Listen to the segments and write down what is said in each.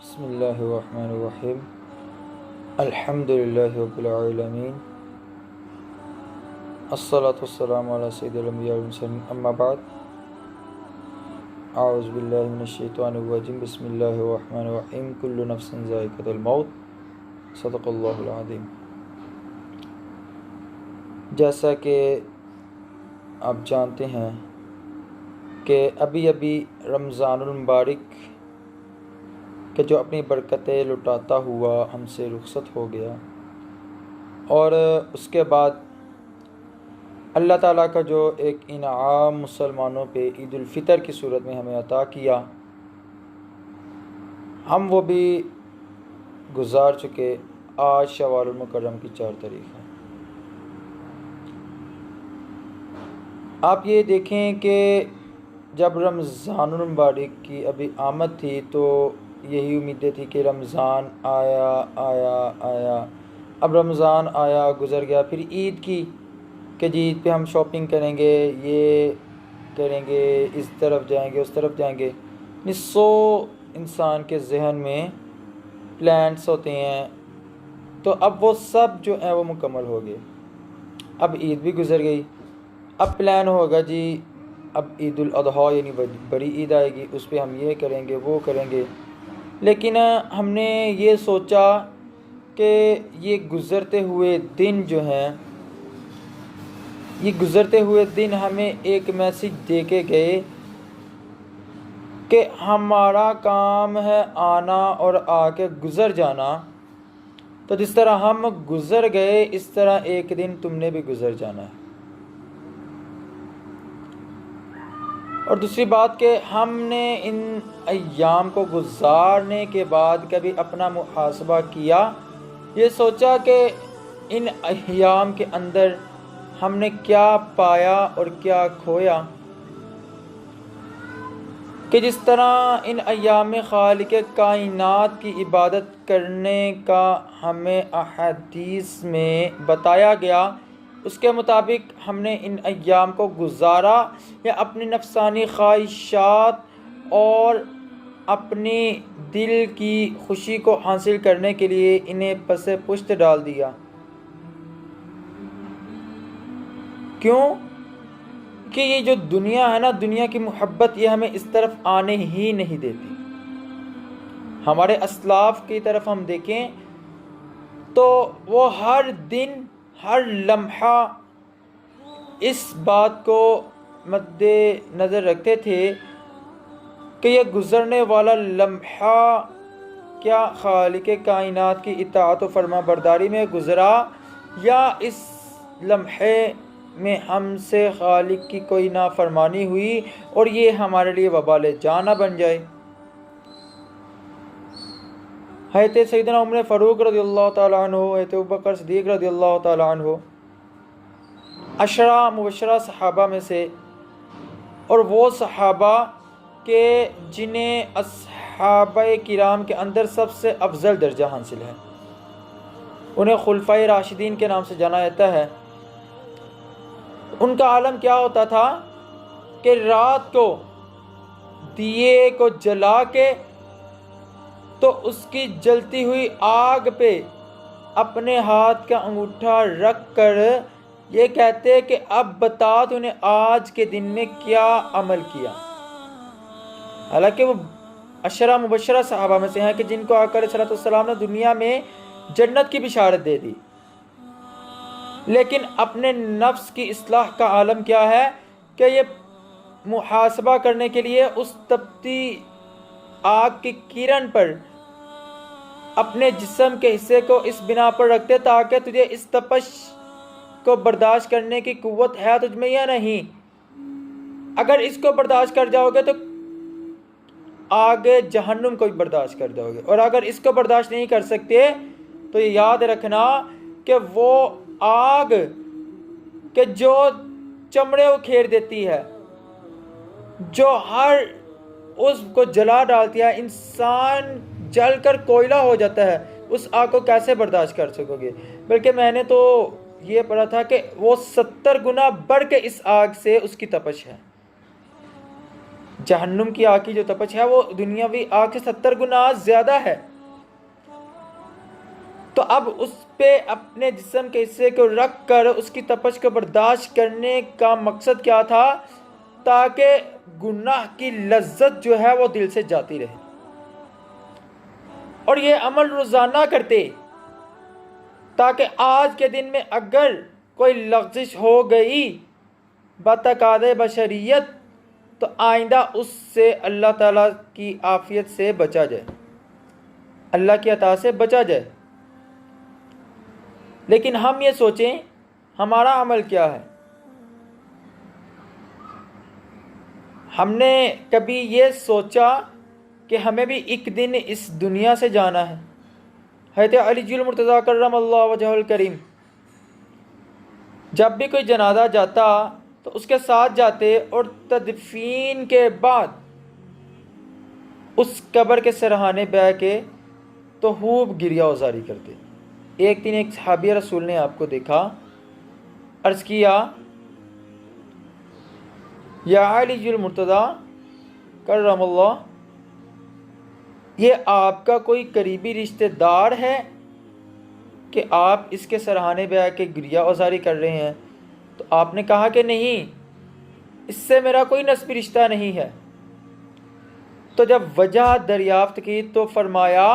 بسم اللہ الرحمن الرحیم الحمدللہ رب العالمین الصلاۃ والسلام علی سید الانبیاء والمرسلین اما بعد اعوذ باللہ من الشیطان الرجیم بسم اللہ الرحمن الرحیم کل نفس ذائقۃ الموت صدق اللہ العظیم۔ جیسا کہ آپ جانتے ہیں کہ ابھی رمضان المبارک کہ جو اپنی برکتیں لٹاتا ہوا ہم سے رخصت ہو گیا، اور اس کے بعد اللہ تعالیٰ کا جو ایک انعام مسلمانوں پہ عید الفطر کی صورت میں ہمیں عطا کیا، ہم وہ بھی گزار چکے۔ آج شوال المکرم کی 4 تاریخ ہے۔ آپ یہ دیکھیں کہ جب رمضان المبارک کی ابھی آمد تھی تو یہی امیدیں تھی کہ رمضان آیا، اب رمضان آیا گزر گیا، پھر عید کی کہ جی عید پہ ہم شاپنگ کریں گے، یہ کریں گے، اس طرف جائیں گے، اس طرف جائیں گے۔ 100 انسان کے ذہن میں پلانس ہوتے ہیں، تو اب وہ سب جو ہیں وہ مکمل ہو گئے۔ اب عید بھی گزر گئی، اب پلان ہوگا جی اب عید الاضحیٰ یعنی بڑی عید آئے گی، اس پہ ہم یہ کریں گے، وہ کریں گے۔ لیکن ہم نے یہ سوچا کہ یہ گزرتے ہوئے دن جو ہیں، یہ گزرتے ہوئے دن ہمیں ایک میسج دے کے گئے کہ ہمارا کام ہے آنا اور آ کے گزر جانا، تو جس طرح ہم گزر گئے اس طرح ایک دن تم نے بھی گزر جانا ہے۔ اور دوسری بات کہ ہم نے ان ایام کو گزارنے کے بعد کبھی اپنا محاسبہ کیا، یہ سوچا کہ ان ایام کے اندر ہم نے کیا پایا اور کیا کھویا، کہ جس طرح ان ایام میں خالق کائنات کی عبادت کرنے کا ہمیں احادیث میں بتایا گیا، اس کے مطابق ہم نے ان ایام کو گزارا، یا اپنی نفسانی خواہشات اور اپنی دل کی خوشی کو حاصل کرنے کے لیے انہیں پس پشت ڈال دیا۔ کیوں کہ یہ جو دنیا ہے نا، دنیا کی محبت یہ ہمیں اس طرف آنے ہی نہیں دیتی۔ ہمارے اسلاف کی طرف ہم دیکھیں تو وہ ہر دن ہر لمحہ اس بات کو مد نظر رکھتے تھے کہ یہ گزرنے والا لمحہ کیا خالق کائنات کی اطاعت و فرما برداری میں گزرا، یا اس لمحے میں ہم سے خالق کی کوئی نافرمانی ہوئی اور یہ ہمارے لیے وبال جان نہ بن جائے۔ حضرت سیدنا عمر فاروق رضی اللہ تعالیٰ عنہ، حضرت ابوبکر صدیق رضی اللہ تعالیٰ عنہ 10 مبشرہ صحابہ میں سے، اور وہ صحابہ کہ جنہیں اصحابہ کرام کے اندر سب سے افضل درجہ حاصل ہے، انہیں خلفائے راشدین کے نام سے جانا جاتا ہے۔ ان کا عالم کیا ہوتا تھا کہ رات کو دیے کو جلا کے تو اس کی جلتی ہوئی آگ پہ اپنے ہاتھ کا انگوٹھا رکھ کر یہ کہتے کہ اب بتا تو نے آج کے دن میں کیا عمل کیا۔ حالانکہ وہ 10 مبشرہ صحابہ میں سے ہیں کہ جن کو آقا علیہ السلام نے دنیا میں جنت کی بشارت دے دی، لیکن اپنے نفس کی اصلاح کا عالم کیا ہے کہ یہ محاسبہ کرنے کے لیے اس تپتی آگ کی کرن پر اپنے جسم کے حصے کو اس بنا پر رکھتے تاکہ تجھے اس تپش کو برداشت کرنے کی قوت ہے تجھ میں یا نہیں۔ اگر اس کو برداشت کر جاؤ گے تو آگے جہنم کو بھی برداشت کر جاؤ گے، اور اگر اس کو برداشت نہیں کر سکتے تو یہ یاد رکھنا کہ وہ آگ کہ جو چمڑے اکھیڑ دیتی ہے، جو ہر اس کو جلا ڈالتی ہے، انسان جل کر کوئلہ ہو جاتا ہے، اس آگ کو کیسے برداشت کر سکو گے؟ بلکہ میں نے تو یہ پڑھا تھا کہ وہ 70 گنا بڑھ کے اس آگ سے اس کی تپش ہے۔ جہنم کی آگ کی جو تپش ہے وہ دنیاوی آگ سے 70 گنا زیادہ ہے. تو اب اس پہ اپنے جسم کے حصے کو رکھ کر اس کی تپش کو برداشت کرنے کا مقصد کیا تھا؟ تاکہ گناہ کی لذت جو ہے وہ دل سے جاتی رہے. اور یہ عمل روزانہ کرتے تاکہ آج کے دن میں اگر کوئی لغزش ہو گئی بتقاض بشریت تو آئندہ اس سے اللہ تعالیٰ کی عافیت سے بچا جائے، اللہ کی عطا سے بچا جائے. لیکن ہم یہ سوچیں ہمارا عمل کیا ہے؟ ہم نے کبھی یہ سوچا کہ ہمیں بھی ایک دن اس دنیا سے جانا ہے؟ حضرت علی المرتضیٰ کرم اللہ وجہہ الکریم جب بھی کوئی جنازہ جاتا تو اس کے ساتھ جاتے اور تدفین کے بعد اس قبر کے سرہانے بیٹھ کے تو خوب گریہ وزاری کرتے. ایک دن ایک صحابی رسول نے آپ کو دیکھا، عرض کیا یا علی المرتضیٰ کرم اللہ، یہ آپ کا کوئی قریبی رشتہ دار ہے کہ آپ اس کے سرہانے بیٹھ کے گریہ وزاری کر رہے ہیں؟ تو آپ نے کہا کہ نہیں، اس سے میرا کوئی نسبی رشتہ نہیں ہے. تو جب وجہ دریافت کی تو فرمایا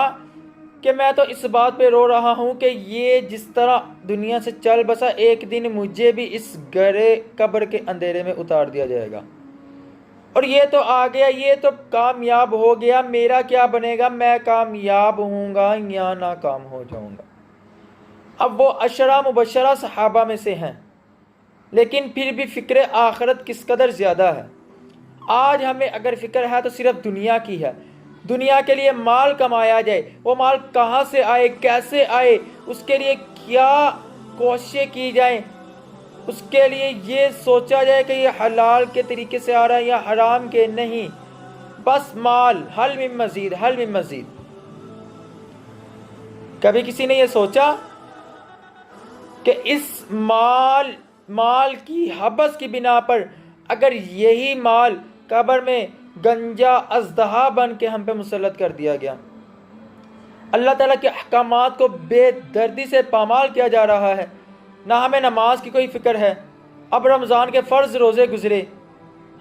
کہ میں تو اس بات پہ رو رہا ہوں کہ یہ جس طرح دنیا سے چل بسا ایک دن مجھے بھی اس گہرے قبر کے اندھیرے میں اتار دیا جائے گا، اور یہ تو آ گیا، یہ تو کامیاب ہو گیا، میرا کیا بنے گا؟ میں کامیاب ہوں گا یا ناکام ہو جاؤں گا. اب وہ 10 مبشرہ صحابہ میں سے ہیں، لیکن پھر بھی فکر آخرت کس قدر زیادہ ہے. آج ہمیں اگر فکر ہے تو صرف دنیا کی ہے. دنیا کے لیے مال کمایا جائے، وہ مال کہاں سے آئے، کیسے آئے، اس کے لیے کیا کوششیں کی جائیں، اس کے لیے یہ سوچا جائے کہ یہ حلال کے طریقے سے آ رہا ہے یا حرام کے نہیں. بس مال، حل من مزید، حل من مزید. کبھی کسی نے یہ سوچا کہ اس مال کی حبس کی بنا پر اگر یہی مال قبر میں گنجا اژدہا بن کے ہم پہ مسلط کر دیا گیا، اللہ تعالیٰ کے احکامات کو بے دردی سے پامال کیا جا رہا ہے، نہ ہمیں نماز کی کوئی فکر ہے. اب رمضان کے فرض روزے گزرے،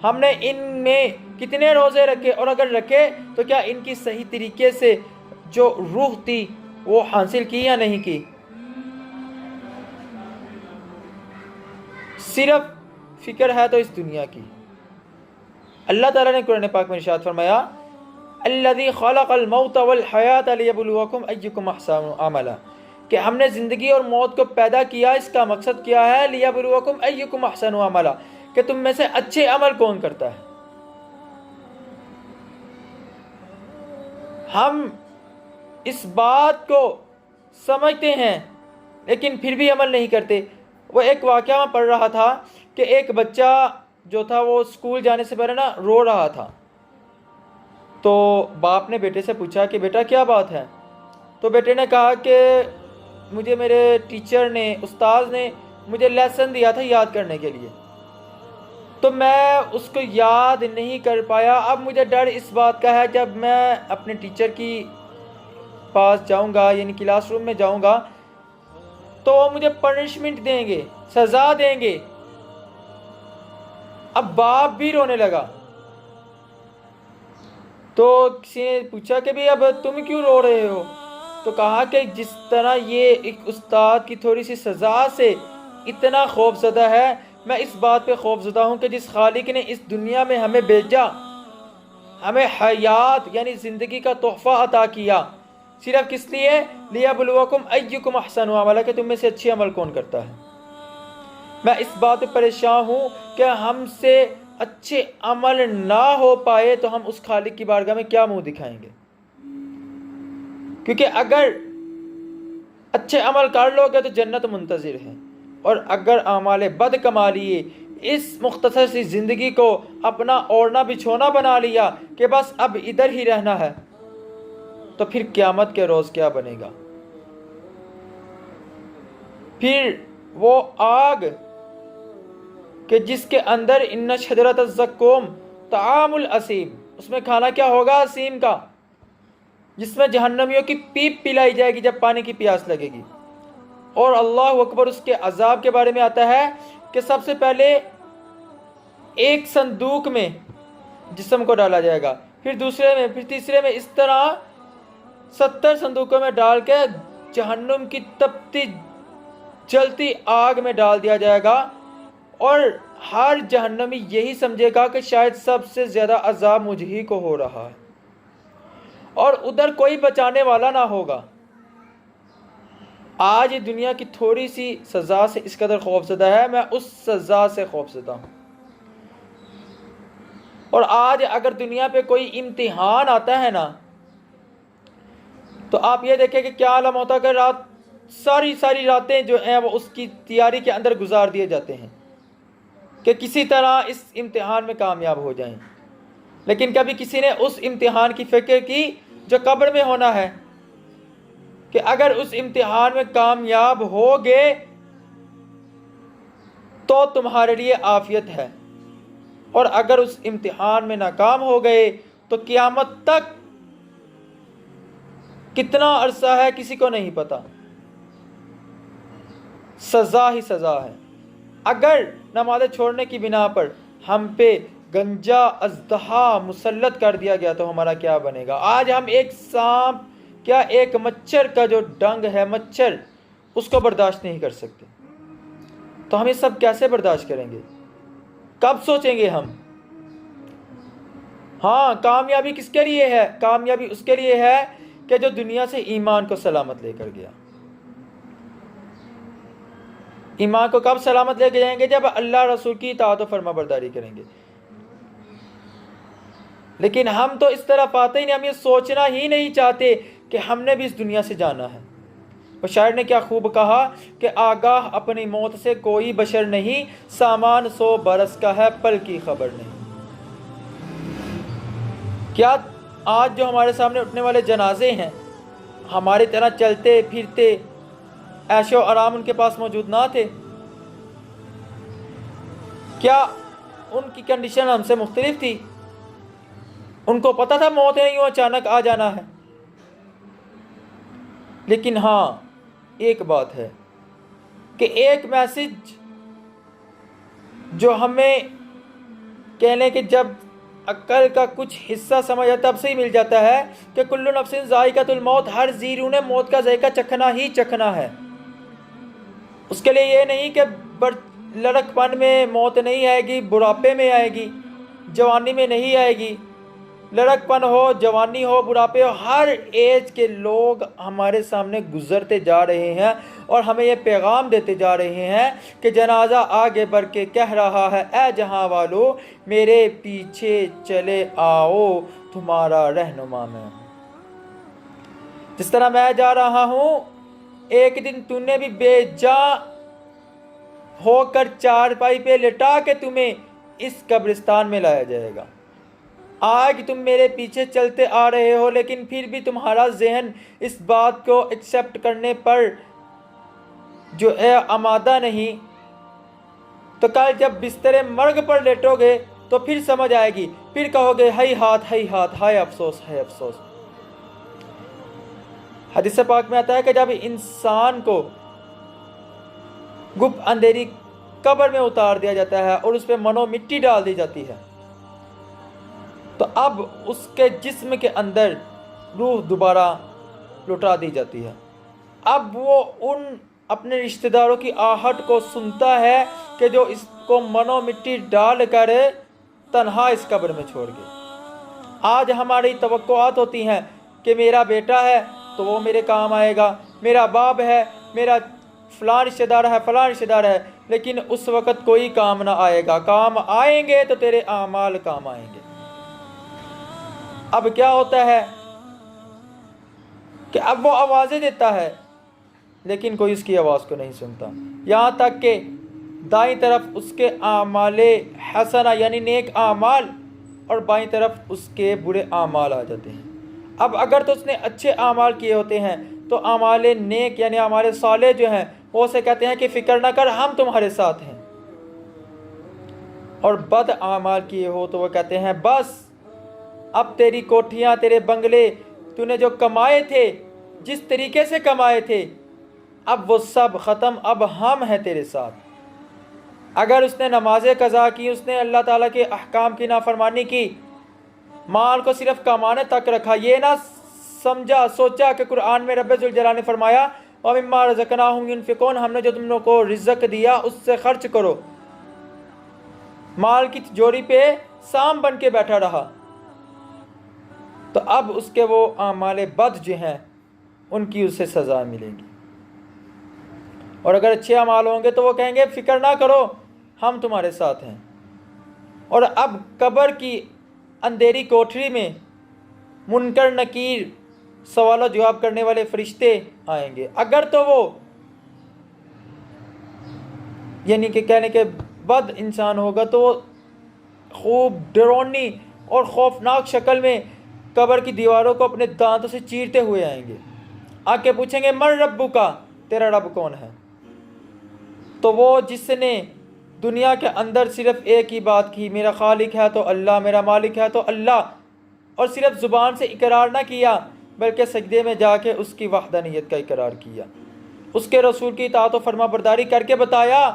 ہم نے ان میں کتنے روزے رکھے، اور اگر رکھے تو کیا ان کی صحیح طریقے سے جو روح تھی وہ حاصل کی یا نہیں کی؟ صرف فکر ہے تو اس دنیا کی. اللہ تعالیٰ نے قرآن پاک میں ارشاد فرمایا الذی خلق الموت والحیات لیبلوکم ایکم احسن عملا، کہ ہم نے زندگی اور موت کو پیدا کیا، اس کا مقصد کیا ہے؟ لیبلوکم ایکم احسن عملا، کہ تم میں سے اچھے عمل کون کرتا ہے. ہم اس بات کو سمجھتے ہیں لیکن پھر بھی عمل نہیں کرتے. وہ ایک واقعہ میں پڑھ رہا تھا کہ ایک بچہ جو تھا وہ اسکول جانے سے پہلے رو رہا تھا. تو باپ نے بیٹے سے پوچھا کہ بیٹا کیا بات ہے؟ تو بیٹے نے کہا کہ مجھے میرے ٹیچر نے، استاذ نے مجھے لیسن دیا تھا یاد کرنے کے لیے، تو میں اس کو یاد نہیں کر پایا. اب مجھے ڈر اس بات کا ہے جب میں اپنے ٹیچر کی پاس جاؤں گا، یعنی کلاس روم میں جاؤں گا، تو وہ مجھے پنشمنٹ دیں گے، سزا دیں گے. اب باپ بھی رونے لگا. تو کسی نے پوچھا کہ بھی اب تم کیوں رو رہے ہو؟ تو کہا کہ جس طرح یہ ایک استاد کی تھوڑی سی سزا سے اتنا خوف زدہ ہے، میں اس بات پہ خوف زدہ ہوں کہ جس خالق نے اس دنیا میں ہمیں بھیجا، ہمیں حیات یعنی زندگی کا تحفہ عطا کیا، صرف کس لیے؟ لیبلوکم ایکم احسن عملا، کہ تم میں سے اچھے عمل کون کرتا ہے. میں اس بات پہ پریشان ہوں کہ ہم سے اچھے عمل نہ ہو پائے تو ہم اس خالق کی بارگاہ میں کیا منہ دکھائیں گے. کیونکہ اگر اچھے عمل کر لو گے تو جنت منتظر ہے، اور اگر اعمال بد کما لیے، اس مختصر سی زندگی کو اپنا اوڑھنا بچھونا بنا لیا کہ بس اب ادھر ہی رہنا ہے، تو پھر قیامت کے روز کیا بنے گا؟ پھر وہ آگ کہ جس کے اندر ان شجرۃ الزقوم طعام الاسیم، اس میں کھانا کیا ہوگا؟ اسیم کا، جس میں جہنمیوں کی پیپ پلائی جائے گی جب پانی کی پیاس لگے گی۔ اور اللہ اکبر، اس کے عذاب کے بارے میں آتا ہے کہ سب سے پہلے ایک صندوق میں جسم کو ڈالا جائے گا، پھر دوسرے میں، پھر تیسرے میں، اس طرح 70 صندوقوں میں ڈال کے جہنم کی تپتی جلتی آگ میں ڈال دیا جائے گا، اور ہر جہنمی یہی سمجھے گا کہ شاید سب سے زیادہ عذاب مجھ ہی کو ہو رہا ہے، اور ادھر کوئی بچانے والا نہ ہوگا۔ آج دنیا کی تھوڑی سی سزا سے اس قدر خوفزدہ ہے، میں اس سزا سے خوفزدہ ہوں۔ اور آج اگر دنیا پہ کوئی امتحان آتا ہے نا، تو آپ یہ دیکھیں کہ کیا عالم ہوتا ہے کہ ساری راتیں جو ہیں وہ اس کی تیاری کے اندر گزار دیے جاتے ہیں کہ کسی طرح اس امتحان میں کامیاب ہو جائیں۔ لیکن کبھی کسی نے اس امتحان کی فکر کی جو قبر میں ہونا ہے، کہ اگر اس امتحان میں کامیاب ہوگے تو تمہارے لیے عافیت ہے، اور اگر اس امتحان میں ناکام ہو گئے تو قیامت تک کتنا عرصہ ہے کسی کو نہیں پتا۔ سزا ہی سزا ہے۔ اگر نمازیں چھوڑنے کی بنا پر ہم پہ گنجا اژدہا مسلط کر دیا گیا تو ہمارا کیا بنے گا؟ آج ہم ایک سانپ، کیا ایک مچھر کا جو ڈنگ ہے، مچھر، اس کو برداشت نہیں کر سکتے، تو ہم یہ سب کیسے برداشت کریں گے؟ کب سوچیں گے ہم؟ ہاں، کامیابی کس کے لیے ہے؟ کامیابی اس کے لیے ہے کہ جو دنیا سے ایمان کو سلامت لے کر گیا۔ ایمان کو کب سلامت لے کے جائیں گے؟ جب اللہ رسول کی اطاعت و فرما برداری کریں گے۔ لیکن ہم تو اس طرح پاتے ہی نہیں، ہم یہ سوچنا ہی نہیں چاہتے کہ ہم نے بھی اس دنیا سے جانا ہے۔ اور شاعر نے کیا خوب کہا کہ آگاہ اپنی موت سے کوئی بشر نہیں، سامان 100 برس کا ہے، پل کی خبر نہیں۔ کیا آج جو ہمارے سامنے اٹھنے والے جنازے ہیں، ہماری طرح چلتے پھرتے عیش و آرام ان کے پاس موجود نہ تھے؟ کیا ان کی کنڈیشن ہم سے مختلف تھی؟ ان کو پتہ تھا موت نہیں یوں اچانک آ جانا ہے؟ لیکن ہاں، ایک بات ہے کہ ایک میسج جو ہمیں کہہ لیں کہ جب عقل کا کچھ حصہ سمجھ آتا تب سے ہی مل جاتا ہے کہ کل نفس ذائقۃ الموت، ہر زی روح نے موت کا ذائقہ چکھنا ہی چکھنا ہے۔ اس کے لیے یہ نہیں کہ لڑک پن میں موت نہیں آئے گی، بڑھاپے میں آئے گی، جوانی میں نہیں آئے گی۔ لڑک پن ہو، جوانی ہو، بڑھاپے ہو، ہر ایج کے لوگ ہمارے سامنے گزرتے جا رہے ہیں اور ہمیں یہ پیغام دیتے جا رہے ہیں کہ جنازہ آگے بڑھ کے کہہ رہا ہے، اے جہاں والو میرے پیچھے چلے آؤ، تمہارا رہنما میں ہوں۔ جس طرح میں جا رہا ہوں، ایک دن تو نے بھی بے جاں ہو کر چارپائی پہ لٹا کے تمہیں اس قبرستان میں لایا جائے گا۔ آج تم میرے پیچھے چلتے آ رہے ہو، لیکن پھر بھی تمہارا ذہن اس بات کو ایکسیپٹ کرنے پر جو ہے آمادہ نہیں، تو کل جب بستر مرگ پر لیٹو گے تو پھر سمجھ آئے گی، پھر کہو گے ہائی ہاتھ، ہائے افسوس، ہائے افسوس۔ حدیث پاک میں آتا ہے کہ جب انسان کو گپ اندھیری قبر میں اتار دیا جاتا ہے اور اس پہ منو مٹی ڈال دی جاتی ہے، تو اب اس کے جسم کے اندر روح دوبارہ لوٹا دی جاتی ہے۔ اب وہ ان اپنے رشتہ داروں کی آہٹ کو سنتا ہے کہ جو اس کو منو مٹی ڈال کر تنہا اس قبر میں چھوڑ گئے۔ آج ہماری توقعات ہوتی ہیں کہ میرا بیٹا ہے تو وہ میرے کام آئے گا، میرا باپ ہے، میرا فلاں رشتہ دار ہے، فلاں رشتہ دار ہے، لیکن اس وقت کوئی کام نہ آئے گا۔ کام آئیں گے تو تیرے اعمال کام آئیں گے۔ اب کیا ہوتا ہے کہ اب وہ آوازیں دیتا ہے لیکن کوئی اس کی آواز کو نہیں سنتا، یہاں تک کہ دائیں طرف اس کے اعمال حسنہ یعنی نیک اعمال اور بائیں طرف اس کے برے اعمال آ جاتے ہیں۔ اب اگر تو اس نے اچھے اعمال کیے ہوتے ہیں تو اعمال نیک یعنی اعمال صالح جو ہیں وہ اسے کہتے ہیں کہ فکر نہ کر، ہم تمہارے ساتھ ہیں، اور بد اعمال کیے ہو تو وہ کہتے ہیں بس اب تیری کوٹھیاں، تیرے بنگلے، تو نے جو کمائے تھے، جس طریقے سے کمائے تھے، اب وہ سب ختم، اب ہم ہیں تیرے ساتھ۔ اگر اس نے نمازیں قضا کی، اس نے اللہ تعالیٰ کے احکام کی نافرمانی کی، مال کو صرف کمانے تک رکھا، یہ نہ سوچا کہ قرآن میں رب ذوالجلال نے فرمایا وَمِمَّا رَزَقْنَاهُمْ يُنْفِقُونَ، ہم نے جو تم لوگوں کو رزق دیا اس سے خرچ کرو، مال کی تجوری پہ سام بن کے بیٹھا رہا، تو اب اس کے وہ اعمال بد جو ہیں ان کی اسے سزا ملے گی۔ اور اگر اچھے اعمال ہوں گے تو وہ کہیں گے فکر نہ کرو، ہم تمہارے ساتھ ہیں۔ اور اب قبر کی اندھیری کوٹھری میں منکر نکیر سوال و جواب کرنے والے فرشتے آئیں گے۔ اگر تو وہ یعنی کہ کہنے کے بد انسان ہوگا تو وہ خوب ڈرونی اور خوفناک شکل میں قبر کی دیواروں کو اپنے دانتوں سے چیرتے ہوئے آئیں گے، آ کے پوچھیں گے من ربک، تیرا رب کون ہے؟ تو وہ جس نے دنیا کے اندر صرف ایک ہی بات کی، میرا خالق ہے تو اللہ، میرا مالک ہے تو اللہ، اور صرف زبان سے اقرار نہ کیا بلکہ سجدے میں جا کے اس کی وحدانیت کا اقرار کیا، اس کے رسول کی اطاعت و فرما برداری کر کے بتایا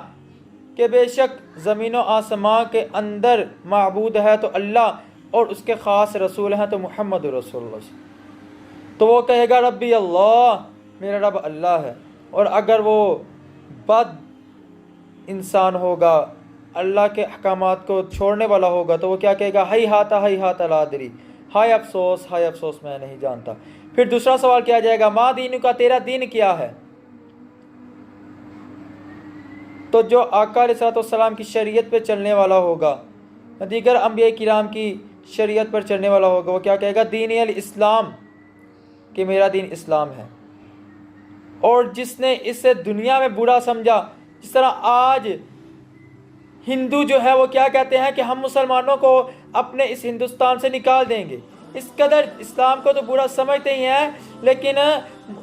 کہ بے شک زمین و آسمان کے اندر معبود ہے تو اللہ، اور اس کے خاص رسول ہیں تو محمد رسول اللہ، تو وہ کہے گا ربی اللہ، میرا رب اللہ ہے۔ اور اگر وہ بد انسان ہوگا، اللہ کے احکامات کو چھوڑنے والا ہوگا، تو وہ کیا کہے گا ہی ہاتھ لا ادری، ہائے افسوس میں نہیں جانتا۔ پھر دوسرا سوال کیا جائے گا ما دین کا، تیرا دین کیا ہے؟ تو جو آقا علیہ الصلوۃ والسلام کی شریعت پہ چلنے والا ہوگا، دیگر انبیاء کرام کی شریعت پر چلنے والا ہوگا، وہ کیا کہے گا دین الاسلام، کہ میرا دین اسلام ہے۔ اور جس نے اسے دنیا میں برا سمجھا، جس طرح آج ہندو جو ہے وہ کیا کہتے ہیں کہ ہم مسلمانوں کو اپنے اس ہندوستان سے نکال دیں گے، اس قدر اسلام کو تو برا سمجھتے ہی ہیں، لیکن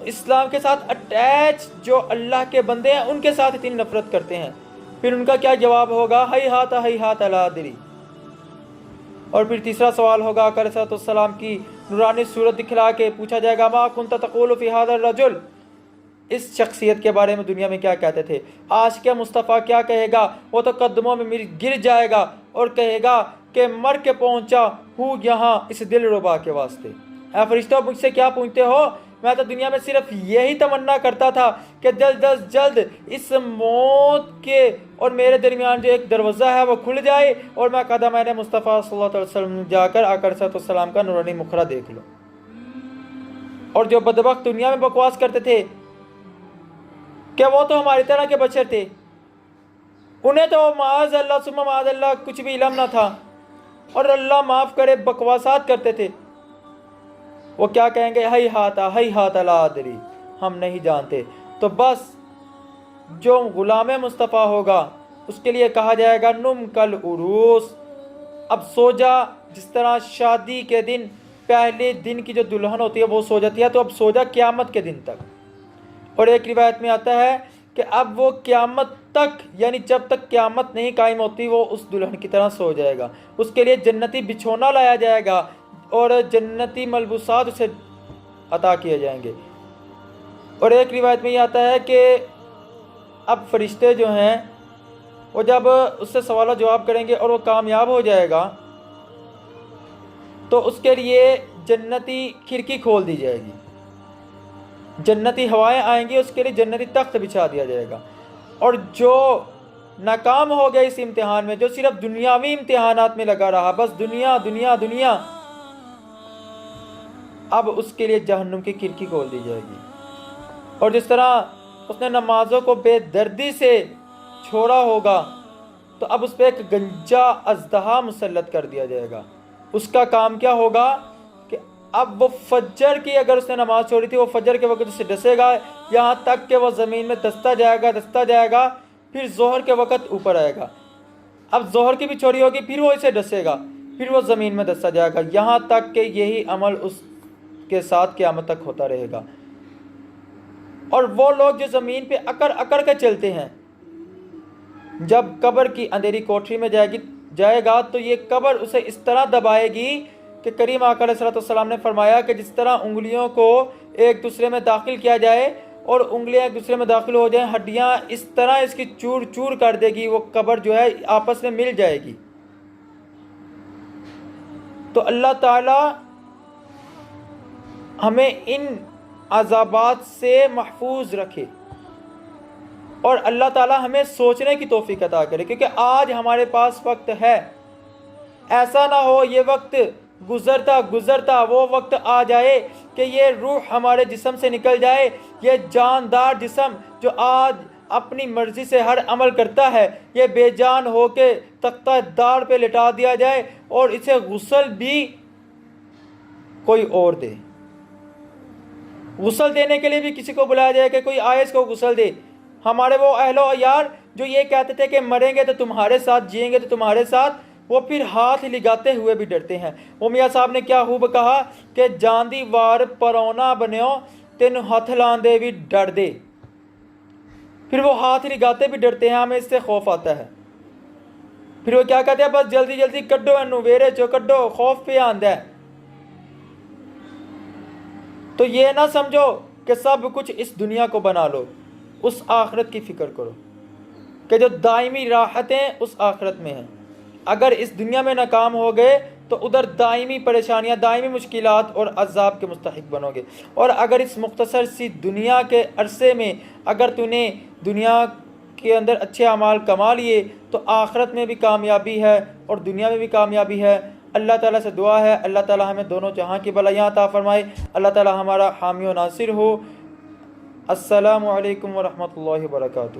اسلام کے ساتھ اٹیچ جو اللہ کے بندے ہیں ان کے ساتھ اتنی نفرت کرتے ہیں۔ پھر ان کا کیا جواب ہوگا ہی ہاتھ لا ادری۔ اور پھر تیسرا سوال ہوگا آقا علیہ السلام کی نورانی صورت دکھلا کے پوچھا جائے گا ما کنت تقول فی ھذا الرجل، اس شخصیت کے بارے میں دنیا میں کیا کہتے تھے؟ عاشق مصطفیٰ کیا کہے گا؟ وہ تو قدموں میں گر جائے گا اور کہے گا کہ مر کے پہنچا ہوں یہاں اس دل ربا کے واسطے۔ اے فرشتوں مجھ سے کیا پوچھتے ہو؟ میں تو دنیا میں صرف یہی تمنا کرتا تھا کہ جلد اس موت کے اور میرے درمیان جو ایک دروازہ ہے وہ کھل جائے اور میں قدم مصطفیٰ صلی اللہ علیہ وسلم جا کر آقا علیہ السلام کا نورانی مخرہ دیکھ لوں۔ اور جو بدبخت دنیا میں بکواس کرتے تھے کہ وہ تو ہماری طرح کے بشر تھے، انہیں تو معاذ اللہ ثم معاذ اللہ کچھ بھی علم نہ تھا، اور اللہ معاف کرے بکواسات کرتے تھے، وہ کیا کہیں گے ہی ہاتھ لا ادری، ہم نہیں جانتے۔ تو بس جو غلام مصطفیٰ ہوگا اس کے لیے کہا جائے گا نم کل عروس، اب سو جا، جس طرح شادی کے دن پہلے دن کی جو دلہن ہوتی ہے وہ سو جاتی ہے، تو اب سو جا قیامت کے دن تک۔ اور ایک روایت میں آتا ہے کہ اب وہ قیامت تک، یعنی جب تک قیامت نہیں قائم ہوتی، وہ اس دلہن کی طرح سو جائے گا، اس کے لیے جنتی بچھونا لایا جائے گا اور جنتی ملبوسات اسے عطا کیے جائیں گے۔ اور ایک روایت میں یہ آتا ہے کہ اب فرشتے جو ہیں وہ جب اس سے سوال و جواب کریں گے اور وہ کامیاب ہو جائے گا تو اس کے لیے جنتی کھڑکی کھول دی جائے گی، جنتی ہوائیں آئیں گی، اس کے لیے جنتی تخت بچھا دیا جائے گا۔ اور جو ناکام ہو گیا اس امتحان میں، جو صرف دنیاوی امتحانات میں لگا رہا، بس دنیا دنیا دنیا، اب اس کے لیے جہنم کی کھڑکی کھول دی جائے گی۔ اور جس طرح اس نے نمازوں کو بے دردی سے چھوڑا ہوگا تو اب اس پہ ایک گنجا اژدہا مسلط کر دیا جائے گا۔ اس کا کام کیا ہوگا کہ اب وہ فجر کی، اگر اس نے نماز چھوڑی تھی، وہ فجر کے وقت اسے ڈسے گا یہاں تک کہ وہ زمین میں دستا جائے گا، پھر ظہر کے وقت اوپر آئے گا، اب ظہر کی بھی چھوڑی ہوگی، پھر وہ اسے ڈسے گا، پھر وہ زمین میں دستا جائے گا، یہاں تک کہ یہی عمل اس کے ساتھ قیامت تک ہوتا رہے گا۔ اور وہ لوگ جو زمین پہ اکڑ کے چلتے ہیں، جب قبر کی اندھیری کوٹری میں جائے گا تو یہ قبر اسے اس طرح دبائے گی کہ کریم آقا علیہ الصلوۃ والسلام نے فرمایا کہ جس طرح انگلیوں کو ایک دوسرے میں داخل کیا جائے اور انگلیاں ایک دوسرے میں داخل ہو جائیں، ہڈیاں اس طرح اس کی چور چور کر دے گی، وہ قبر جو ہے آپس میں مل جائے گی۔ تو اللہ تعالی ہمیں ان عذابات سے محفوظ رکھے اور اللہ تعالی ہمیں سوچنے کی توفیق عطا کرے، کیونکہ آج ہمارے پاس وقت ہے۔ ایسا نہ ہو یہ وقت گزرتا گزرتا وہ وقت آ جائے کہ یہ روح ہمارے جسم سے نکل جائے، یہ جاندار جسم جو آج اپنی مرضی سے ہر عمل کرتا ہے، یہ بے جان ہو کے تختہ دار پہ لٹا دیا جائے اور اسے غسل بھی کوئی اور دے۔ غسل دینے کے لیے بھی کسی کو بلایا جائے کہ کوئی آئے اس کو غسل دے۔ ہمارے وہ اہل و عیال جو یہ کہتے تھے کہ مریں گے تو تمہارے ساتھ، جئیں گے تو تمہارے ساتھ، وہ پھر ہاتھ لگاتے ہوئے بھی ڈرتے ہیں۔ وہ میاں صاحب نے کیا خوب کہا کہ جاندی وار پرونا بنیو تین ہاتھ لاندے بھی ڈر دے۔ پھر وہ ہاتھ لگاتے بھی ڈرتے ہیں، ہمیں اس سے خوف آتا ہے۔ پھر وہ کیا کہتے ہیں، بس جلدی جلدی کڈو انو ویرے چو کڈو، خوف پہ آندا ہے۔ تو یہ نہ سمجھو کہ سب کچھ اس دنیا کو بنا لو، اس آخرت کی فکر کرو کہ جو دائمی راحتیں اس آخرت میں ہیں۔ اگر اس دنیا میں ناکام ہو گئے تو ادھر دائمی پریشانیاں، دائمی مشکلات اور عذاب کے مستحق بنو گے۔ اور اگر اس مختصر سی دنیا کے عرصے میں اگر تو نے دنیا کے اندر اچھے اعمال کما لیے تو آخرت میں بھی کامیابی ہے اور دنیا میں بھی کامیابی ہے۔ اللہ تعالیٰ سے دعا ہے اللہ تعالیٰ ہمیں دونوں جہاں کی بھلائیاں عطا فرمائے، اللہ تعالیٰ ہمارا حامی و ناصر ہو۔ السلام علیکم ورحمۃ اللہ وبرکاتہ۔